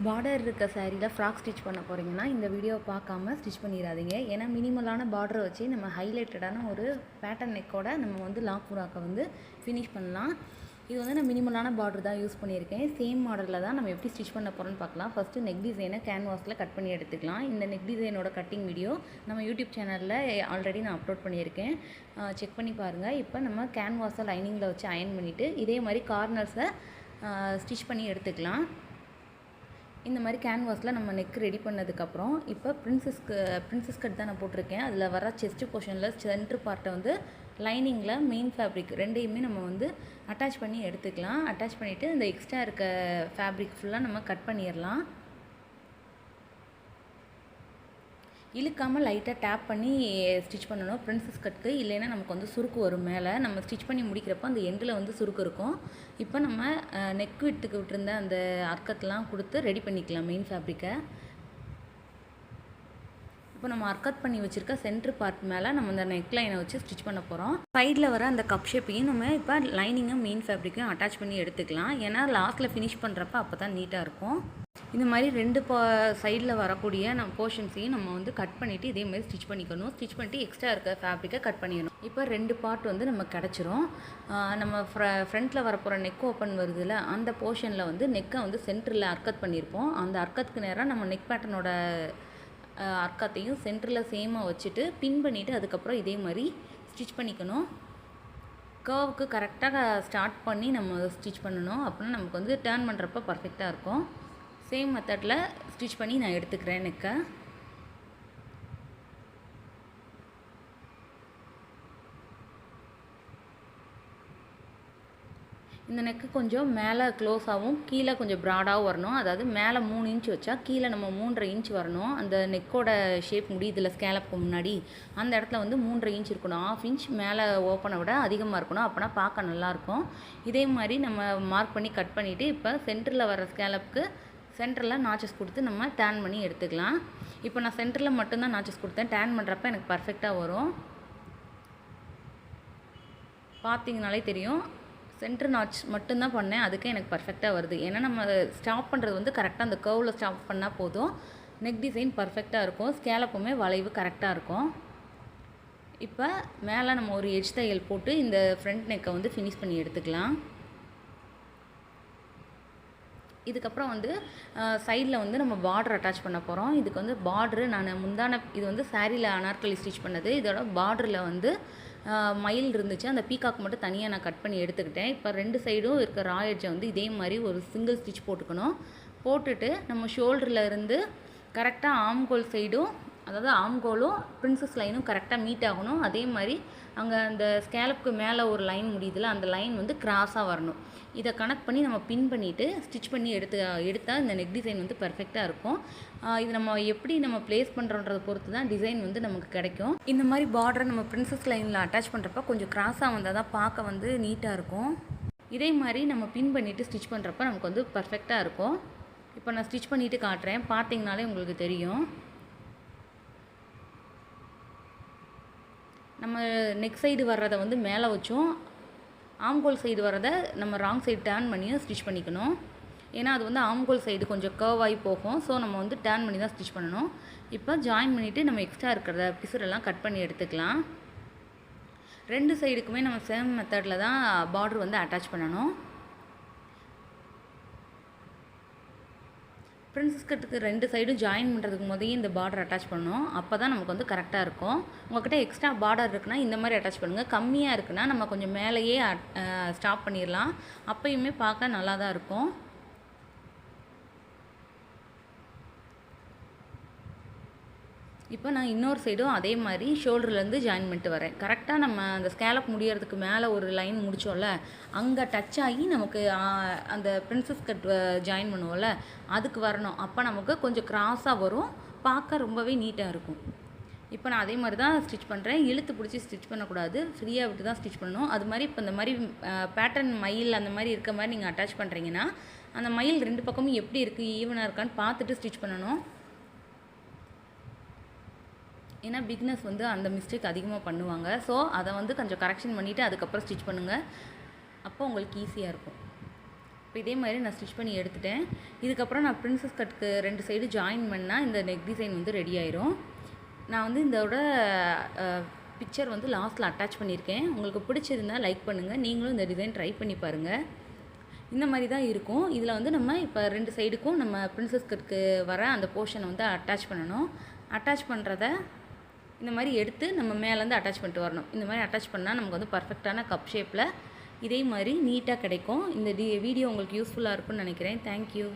Border இருக்க சாரியில் frock stitch பண்ண போகிறீங்கன்னா இந்த வீடியோவை பார்க்காம ஸ்டிச் பண்ணிடாதீங்க. ஏன்னா மினிமலான பார்டரை வச்சு நம்ம ஹைலைட்டடான ஒரு பேட்டர்ன் நெக்கோட நம்ம வந்து லாங் ஃப்ராக்கை வந்து ஃபினிஷ் பண்ணலாம். இது வந்து நான் மினிமலான பார்டர் தான் யூஸ் பண்ணியிருக்கேன். சேம் மாடலில் தான் நம்ம எப்படி ஸ்டிச் பண்ண போகிறோன்னு பார்க்கலாம். ஃபஸ்ட்டு நெக் டிசைனை கேன்வாஸில் கட் பண்ணி எடுத்துக்கலாம். இந்த நெக் டிசைனோட கட்டிங் வீடியோ நம்ம யூடியூப் சேனலில் ஆல்ரெடி நான் அப்லோட் பண்ணியிருக்கேன், செக் பண்ணி பாருங்கள். இப்போ நம்ம கேன்வாஸை லைனிங்கில் வச்சு அயன் பண்ணிவிட்டு இதே மாதிரி கார்னர்ஸை ஸ்டிச் பண்ணி எடுத்துக்கலாம். இந்த மாதிரி கேன்வாஸில் நம்ம நெக் ரெடி பண்ணதுக்கப்புறம் இப்போ பிரின்சஸ் கட் தான் நான் போட்டிருக்கேன். அதில் வர செஸ்ட் போர்ஷனில் சென்ட்ரு பார்ட்டை வந்து லைனிங்கில் மெயின் ஃபேப்ரிக் ரெண்டையுமே நம்ம வந்து அட்டாச் பண்ணி எடுத்துக்கலாம். அட்டாச் பண்ணிவிட்டு இந்த எக்ஸ்ட்ரா இருக்க ஃபேப்ரிக் ஃபுல்லாக நம்ம கட் பண்ணிடலாம். இழுக்காமல் லைட்டாக டேப் பண்ணி ஸ்டிச் பண்ணணும் பிரின்சஸ் கட்டுக்கு, இல்லைன்னா நமக்கு வந்து சுருக்கு வரும். மேலே நம்ம ஸ்டிச் பண்ணி முடிக்கிறப்போ அந்த எண்டில் வந்து சுருக்கு இருக்கும். இப்போ நம்ம நெக் விட்டுக்கு விட்டுருந்த அந்த அர்க்கத்தெலாம் கொடுத்து ரெடி பண்ணிக்கலாம் மெயின் ஃபேப்ரிக்கை. இப்போ நம்ம அர்க்கட் பண்ணி வச்சுருக்க சென்ட்ரு பார்ட் மேலே நம்ம இந்த நெக் லைனை வச்சு ஸ்டிச் பண்ண போகிறோம். சைடில் வர அந்த கப் ஷேப்பையும் நம்ம இப்போ லைனிங்கும் மெயின் ஃபேப்ரிக்கையும் அட்டாச் பண்ணி எடுத்துக்கலாம். ஏன்னா லாஸ்ட்டில் ஃபினிஷ் பண்ணுறப்ப அப்போ தான் நீட்டாக இருக்கும். இந்த மாதிரி ரெண்டு சைடில் வரக்கூடிய நம்ம போர்ஷன்ஸையும் நம்ம வந்து கட் பண்ணிவிட்டு இதே மாதிரி ஸ்டிச் பண்ணிக்கணும். ஸ்டிச் பண்ணிட்டு எக்ஸ்ட்ரா இருக்க ஃபேப்ரிக்கை கட் பண்ணிடணும். இப்போ ரெண்டு பார்ட் வந்து நம்ம கிடச்சிரும். நம்ம ஃப்ரண்ட்டில் வரப்போகிற நெக் ஓப்பன் வருதுல்ல, அந்த போர்ஷனில் வந்து நெக்கை வந்து சென்டரில் அர்க்கட் பண்ணியிருப்போம். அந்த அர்க்கத்துக்கு நேராக நம்ம நெக் பேட்டர்னோட அர்க்கத்தையும் சென்டரில் சேமாக வச்சுட்டு பின் பண்ணிவிட்டு அதுக்கப்புறம் இதே மாதிரி ஸ்டிச் பண்ணிக்கணும். கர்வுக்கு கரெக்டாக ஸ்டார்ட் பண்ணி நம்ம ஸ்டிச் பண்ணணும். அப்படின்னா நமக்கு வந்து டர்ன் பண்ணுறப்ப பர்ஃபெக்டாக இருக்கும். சேம் மெத்தடில் ஸ்டிச் பண்ணி நான் எடுத்துக்கிறேன் நெக்கை. இந்த நெக்கு கொஞ்சம் மேலே க்ளோஸாகவும் கீழே கொஞ்சம் ப்ராடாகவும் வரணும். அதாவது மேலே 3 இன்ச் வச்சா கீழே நம்ம 3.5 இன்ச் வரணும். அந்த நெக்கோட ஷேப் முடியுதில்ல ஸ்கேலப்புக்கு முன்னாடி, அந்த இடத்துல வந்து 3.5 இன்ச் இருக்கணும். 1/2 இன்ச் மேலே ஓப்பனை விட அதிகமாக இருக்கணும். அப்போனா பார்க்க நல்லாயிருக்கும். இதே மாதிரி நம்ம மார்க் பண்ணி கட் பண்ணிவிட்டு இப்போ சென்டரில் வர ஸ்கேலப்புக்கு சென்டரில் நாச்சஸ் கொடுத்து நம்ம டேன் பண்ணி எடுத்துக்கலாம். இப்போ நான் சென்டரில் மட்டும்தான் நாச்சஸ் கொடுத்தேன். டேன் பண்ணுறப்ப எனக்கு பர்ஃபெக்டாக வரும். பார்த்தீங்கனாலே தெரியும், சென்டர் நாட்ச் மட்டும்தான் பண்ணேன், அதுக்கே எனக்கு பர்ஃபெக்டாக வருது. ஏன்னா நம்ம ஸ்டாப் பண்ணுறது வந்து கரெக்டாக அந்த கர்வில் ஸ்டாப் பண்ணால் போதும். நெக் டிசைன் பர்ஃபெக்டாக இருக்கும். ஸ்கேலப்புமே வளைவு கரெக்டாக இருக்கும். இப்போ மேலே நம்ம ஒரு எட்ஜ் தையல் போட்டு இந்த ஃப்ரண்ட் நெக்கை வந்து ஃபினிஷ் பண்ணி எடுத்துக்கலாம். இதுக்கப்புறம் வந்து சைடில் வந்து நம்ம பார்டர் அட்டாச் பண்ண போகிறோம். இதுக்கு வந்து பார்டரு நான் இது வந்து சாரியில் அனார்கலி ஸ்டிச் பண்ணது. இதோட பார்டரில் வந்து மயில் இருந்துச்சு, அந்த பீகாக் மட்டும் தனியாக நான் கட் பண்ணி எடுத்துக்கிட்டேன். இப்போ 2 சைடும் இருக்க ரா எட்ஜை வந்து இதே மாதிரி ஒரு சிங்கிள் ஸ்டிச் போட்டுக்கணும். போட்டுட்டு நம்ம ஷோல்டரில் இருந்து கரெக்டாக ஆம்கோல் சைடும், அதாவது ஆம்கோலும் பிரின்சஸ் லைனும் கரெக்டாக மீட் ஆகணும். அதே மாதிரி அங்கே அந்த ஸ்கேலப்புக்கு மேலே ஒரு லைன் முடியுதுல, அந்த லைன் வந்து கிராஸாக வரணும். இதை கனெக்ட் பண்ணி நம்ம பின் பண்ணிவிட்டு ஸ்டிச் பண்ணி எடுத்தால் இந்த நெக் டிசைன் வந்து பர்ஃபெக்டாக இருக்கும். இது நம்ம எப்படி நம்ம ப்ளேஸ் பண்ணுறோன்றதை பொறுத்து தான் டிசைன் வந்து நமக்கு கிடைக்கும். இந்த மாதிரி பார்டரை நம்ம பிரின்சஸ் லைனில் அட்டாச் பண்ணுறப்ப கொஞ்சம் கிராஸாக வந்தால் தான் பார்க்க வந்து நீட்டாக இருக்கும். இதே மாதிரி நம்ம பின் பண்ணிவிட்டு ஸ்டிச் பண்ணுறப்ப நமக்கு வந்து பர்ஃபெக்டாக இருக்கும். இப்போ நான் ஸ்டிச் பண்ணிவிட்டு காட்டுறேன், பார்த்தீங்கனாலே உங்களுக்கு தெரியும். நம்ம நெக் சைடு வர்றதை வந்து மேலே வச்சோம், ஆம்கோல் சைடு வர்றதை நம்ம ராங் சைடு டேர்ன் பண்ணியும் ஸ்டிச் பண்ணிக்கணும். ஏன்னா அது வந்து ஆம்கோல் சைடு கொஞ்சம் கர்வ் ஆகி போகும். ஸோ நம்ம வந்து டேர்ன் பண்ணி தான் ஸ்டிச் பண்ணணும். இப்போ ஜாயின் பண்ணிவிட்டு நம்ம எக்ஸ்ட்ரா இருக்கிற பிசுரெல்லாம் கட் பண்ணி எடுத்துக்கலாம். 2 சைடுக்குமே நம்ம சேம் மெத்தடில் தான் பார்டர் வந்து அட்டாச் பண்ணணும். பிரின்சஸ் கட்டுக்கு 2 சைடும் ஜாயின் பண்ணுறதுக்கு முதல்ல இந்த பார்டர் அட்டாச் பண்ணணும். அப்போ தான் நமக்கு வந்து கரெக்டாக இருக்கும். உங்கள்கிட்ட எக்ஸ்ட்ரா பார்டர் இருக்குன்னா இந்த மாதிரி அட்டாச் பண்ணுங்கள். கம்மியாக இருக்குன்னா நம்ம கொஞ்சம் மேலேயே ஸ்டாப் பண்ணிடலாம். அப்போயுமே பார்க்க நல்லா தான் இருக்கும். இப்போ நான் இன்னொரு சைடும் அதே மாதிரி ஷோல்டர்லேருந்து ஜாயின் பண்ணிட்டு வரேன். கரெக்டாக நம்ம அந்த ஸ்கேலப் முடியறதுக்கு மேலே ஒரு லைன் முடித்தோம்ல, அங்கே டச் ஆகி நமக்கு அந்த பிரின்சஸ் கட் ஜாயின் பண்ணுவோம்ல, அதுக்கு வரணும். அப்போ நமக்கு கொஞ்சம் கிராஸாக வரும், பார்க்க ரொம்பவே நீட்டாக இருக்கும். இப்போ நான் அதே மாதிரி தான் ஸ்டிச் பண்ணுறேன். இழுத்து பிடிச்சி ஸ்டிச் பண்ணக்கூடாது, ஃப்ரீயாக விட்டு தான் ஸ்டிச் பண்ணணும். அது மாதிரி இப்போ இந்த மாதிரி பேட்டர்ன் மயில் அந்த மாதிரி இருக்க மாதிரி நீங்கள் அட்டாச் பண்ணுறீங்கன்னா அந்த மயில் 2 பக்கமும் எப்படி இருக்குது, ஈவனாக இருக்கான்னு பார்த்துட்டு ஸ்டிச் பண்ணணும். ஏன்னா பிக்னஸ் வந்து அந்த மிஸ்டேக் அதிகமாக பண்ணுவாங்க. ஸோ அதை வந்து கொஞ்சம் கரெக்ஷன் பண்ணிவிட்டு அதுக்கப்புறம் ஸ்டிச் பண்ணுங்கள். அப்போ உங்களுக்கு ஈஸியாக இருக்கும். இப்போ இதே மாதிரி நான் ஸ்டிச் பண்ணி எடுத்துட்டேன். இதுக்கப்புறம் நான் பிரின்சஸ் கட்டுக்கு 2 சைடு ஜாயின் பண்ணால் இந்த நெக் டிசைன் வந்து ரெடி ஆயிரும். நான் வந்து இதோட பிக்சர் வந்து லாஸ்ட்டில் அட்டாச் பண்ணியிருக்கேன். உங்களுக்கு பிடிச்சிருந்தா லைக் பண்ணுங்கள். நீங்களும் இந்த டிசைன் ட்ரை பண்ணி பாருங்கள். இந்த மாதிரி தான் இருக்கும். இதில் வந்து நம்ம இப்போ 2 சைடுக்கும் நம்ம பிரின்சஸ் கட்டுக்கு வர அந்த போர்ஷனை வந்து அட்டாச் பண்ணணும். அட்டாச் பண்ணுறத இந்த மாதிரி எடுத்து நம்ம மேலேருந்து அட்டாச் பண்ணிட்டு வரணும். இந்த மாதிரி அட்டாச் பண்ணால் நமக்கு வந்து பர்ஃபெக்டான கப் ஷேப்பில் இதே மாதிரி நீட்டாக கிடைக்கும். இந்த வீடியோ உங்களுக்கு யூஸ்ஃபுல்லாக இருக்கும்னு நினைக்கிறேன். தேங்க்யூ.